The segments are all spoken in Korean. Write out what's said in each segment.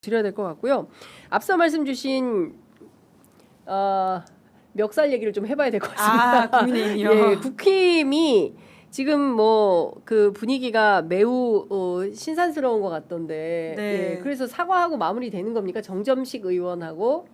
드려야 될 것 같고요. 앞서 말씀 주신 멱살 얘기를 좀 해봐야 될 것 같습니다. 아, 국민의힘이요? 예, 국힘이 지금 뭐 그 분위기가 매우 신선스러운 것 같던데, 네. 예, 그래서 사과하고 마무리되는 겁니까? 정점식 의원하고?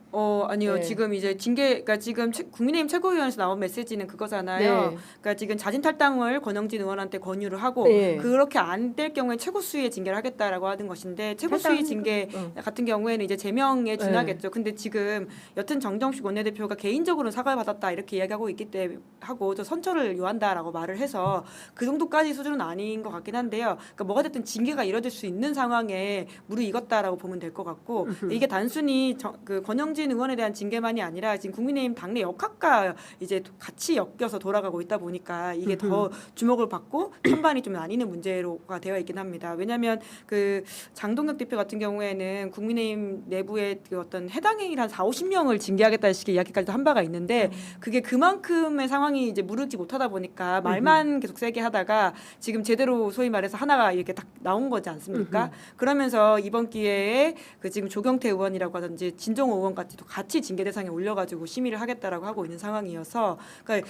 아니요. 네. 지금 이제 그러니까 지금 국민의힘 최고위원회에서 나온 메시지는 그거잖아요. 네. 그러니까 지금 자진 탈당을 권영진 의원한테 권유를 하고 네. 그렇게 안 될 경우에 최고수위에 징계를 하겠다라고 하는 것인데 최고수위 징계 같은 경우에는 이제 제명에 준하겠죠. 근데 지금 여튼 정정식 원내대표가 개인적으로 사과를 받았다 이렇게 이야기하고 있기 때문에 하고 저 선처를 요한다라고 말을 해서 그 정도까지 수준은 아닌 것 같긴 한데요. 그러니까 뭐가 됐든 징계가 이뤄질 수 있는 상황에 무르익었다라고 보면 될 것 같고 이게 단순히 그 권영진 의원에 대한 징계만이 아니라 지금 국민의힘 당내 역학과 이제 같이 엮여서 돌아가고 있다 보니까 이게 더 주목을 받고 찬반이 좀 나뉘는 문제로가 되어 있긴 합니다. 왜냐하면 그 장동혁 대표 같은 경우에는 국민의힘 내부의 그 어떤 해당 행위를 한 40~50명을 징계하겠다는 식의 이야기까지도 한 바가 있는데 그게 그만큼의 상황이 이제 무르지 못하다 보니까 말만 계속 세게 하다가 지금 제대로 소위 말해서 하나가 이렇게 딱 나온 거지 않습니까? 그러면서 이번 기회에 그 지금 조경태 의원이라고 하든지 진정호 의원 같이 징계 대상에 올려가지고 심의를 하겠다라고 하고 있는 상황이어서 그러니까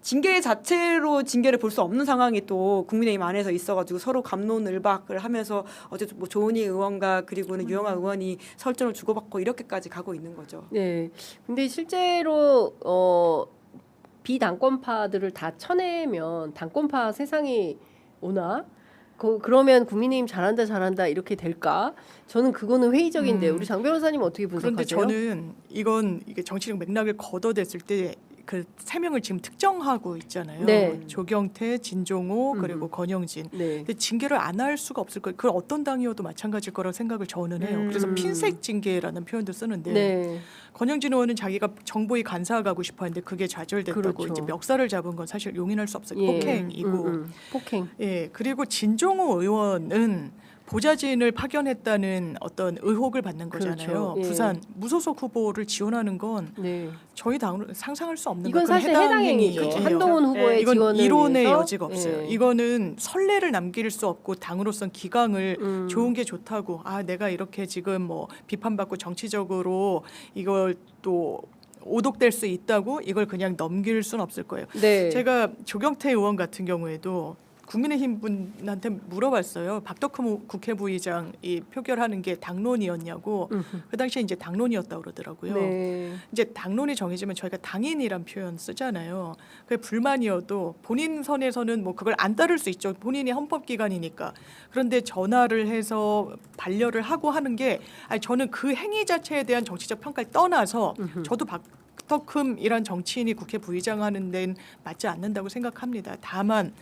징계 자체로 징계를 볼 수 없는 상황이 또 국민의힘 안에서 있어가지고 서로 갑론을박을 하면서 어제 뭐 조은희 의원과 그리고는 유영아 의원이 설전을 주고받고 이렇게까지 가고 있는 거죠. 네. 근데 실제로 비당권파들을 다 쳐내면 당권파 세상이 오나? 그러면 국민의힘 잘한다 이렇게 될까? 저는 그거는 회의적인데 우리 장 변호사님 어떻게 분석하세요? 그런데 저는 이게 정치적 맥락을 걷어댔을 때 그 세 명을 지금 특정하고 있잖아요. 네. 조경태, 진종호 그리고 권영진. 네. 근데 징계를 안 할 수가 없을 거예요. 그 어떤 당이어도 마찬가지일 거라고 생각을 저는 해요. 그래서 핀셋 징계라는 표현도 쓰는데 네. 권영진 의원은 자기가 정보위 간사 가고 싶어했는데 그게 좌절됐다고 그렇죠. 이제 멱살을 잡은 건 사실 용인할 수 없어요. 예. 폭행이고. 폭행. 예, 그리고 진종호 의원은 보좌진을 파견했다는 어떤 의혹을 받는 거잖아요. 그렇죠. 예. 부산 무소속 후보를 지원하는 건 네. 저희 당으로 상상할 수 없는 이건 그건 사실 해당 행위죠. 행위예요. 한동훈 후보의 이건 지원을 이론의 위해서? 여지가 없어요. 예. 이거는 선례를 남길 수 없고 당으로선 기강을 좋은 게 좋다고 내가 이렇게 지금 뭐 비판받고 정치적으로 이걸 또 오독될 수 있다고 이걸 그냥 넘길 수는 없을 거예요. 네. 제가 조경태 의원 같은 경우에도 국민의힘 분한테 물어봤어요. 박덕흠 국회 부의장이 표결하는 게 당론이었냐고. 그 당시에 이제 당론이었다고 그러더라고요. 네. 이제 당론이 정해지면 저희가 당인이란 표현 쓰잖아요. 그게 불만이어도 본인 선에서는 뭐 그걸 안 따를 수 있죠. 본인이 헌법기관이니까. 그런데 전화를 해서 반려를 하고 하는 게 저는 그 행위 자체에 대한 정치적 평가를 떠나서 저도 박덕흠이란 정치인이 국회 부의장 하는 데는 맞지 않는다고 생각합니다. 다만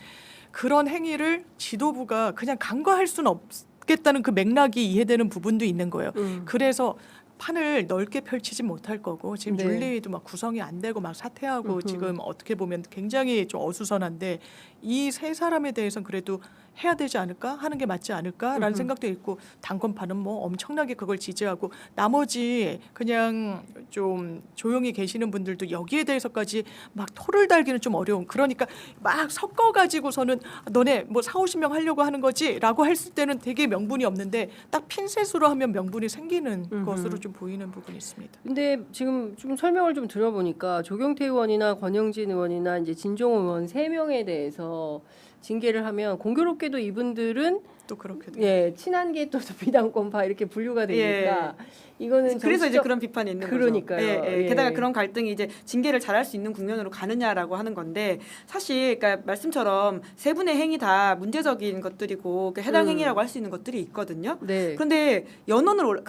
그런 행위를 지도부가 그냥 간과할 수는 없겠다는 그 맥락이 이해되는 부분도 있는 거예요. 그래서 판을 넓게 펼치지 못할 거고 지금 네. 윤리위도 막 구성이 안 되고 막 사퇴하고 지금 어떻게 보면 굉장히 좀 어수선한데 이 세 사람에 대해서는 그래도 해야 되지 않을까 하는 게 맞지 않을까라는 생각도 있고 당권파는 뭐 엄청나게 그걸 지지하고 나머지 그냥 좀 조용히 계시는 분들도 여기에 대해서까지 막 토를 달기는 좀 어려운 그러니까 막 섞어가지고서는 너네 뭐 40~50명 하려고 하는 거지라고 했을 때는 되게 명분이 없는데 딱 핀셋으로 하면 명분이 생기는 것으로 좀 보이는 부분이 있습니다. 근데 지금 좀 설명을 좀 들어보니까 조경태 의원이나 권영진 의원이나 이제 진종호 의원 세 명에 대해서 징계를 하면 공교롭게도 이분들은 또 그렇게 돼요. 예 친한 게 또 비당권파 이렇게 분류가 되니까 이거는 그래서 이제 정치적- 그런 비판이 있는 그러니까요. 거죠. 예. 게다가 그런 갈등이 이제 징계를 잘할 수 있는 국면으로 가느냐라고 하는 건데 사실 그러니까 말씀처럼 세 분의 행위 다 문제적인 것들이고 해당 행위라고 할 수 있는 것들이 있거든요. 네. 그런데 연원을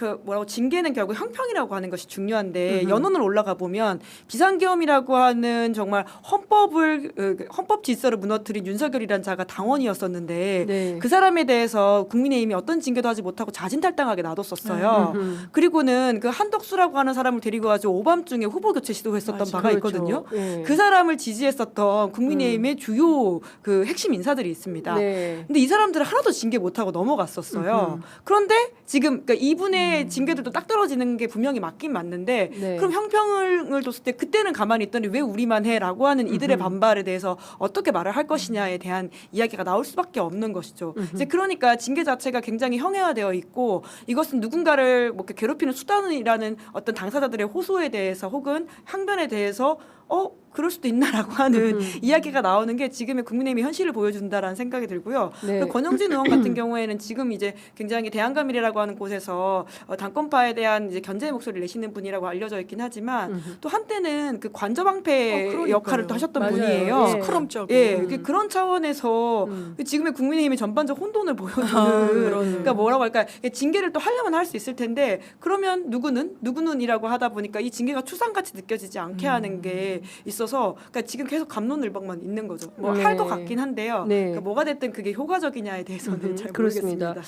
징계는 결국 형평이라고 하는 것이 중요한데 연원을 올라가 보면 비상계엄이라고 하는 정말 헌법 질서를 무너뜨린 윤석열이라는 자가 당원이었었는데 네. 그 사람에 대해서 국민의힘이 어떤 징계도 하지 못하고 자진탈당하게 놔뒀었어요. 그리고는 그 한덕수라고 하는 사람을 데리고 가지고 오밤중에 후보 교체 시도했었던 맞아요. 바가 그렇죠. 있거든요. 예. 그 사람을 지지했었던 국민의힘의 주요 그 핵심 인사들이 있습니다. 네. 근데 이 사람들은 하나도 징계 못하고 넘어갔었어요. 그런데 지금 그러니까 이분의 징계들도 딱 떨어지는 게 분명히 맞긴 맞는데 네. 그럼 형평을 뒀을 때 그때는 가만히 있더니 왜 우리만 해라고 하는 이들의 반발에 대해서 어떻게 말을 할 것이냐에 대한 이야기가 나올 수밖에 없는 것이죠. 이제 그러니 보니까 징계 자체가 굉장히 형해화되어 있고 이것은 누군가를 뭐 이렇게 괴롭히는 수단이라는 어떤 당사자들의 호소에 대해서 혹은 항변에 대해서 그럴 수도 있나라고 하는 이야기가 나오는 게 지금의 국민의힘의 현실을 보여준다라는 생각이 들고요. 네. 그리고 권영진 의원 같은 경우에는 지금 이제 굉장히 대한감일이라고 하는 곳에서 당권파에 대한 이제 견제의 목소리를 내시는 분이라고 알려져 있긴 하지만 또 한때는 그 관저방패 그러니까요. 역할을 또 하셨던 맞아요. 분이에요. 예. 스크럼적으로. 예, 그런 차원에서 지금의 국민의힘의 전반적 혼돈을 보여주는 그러니까 뭐라고 할까 징계를 또 하려면 할 수 있을 텐데 그러면 누구는이라고 하다 보니까 이 징계가 추상같이 느껴지지 않게 하는 게 있어서 그러니까 지금 계속 감론을박만 있는 거죠. 뭐 네. 할 것 같긴 한데요. 네. 그러니까 뭐가 됐든 그게 효과적이냐에 대해서는 잘 그렇습니다. 모르겠습니다.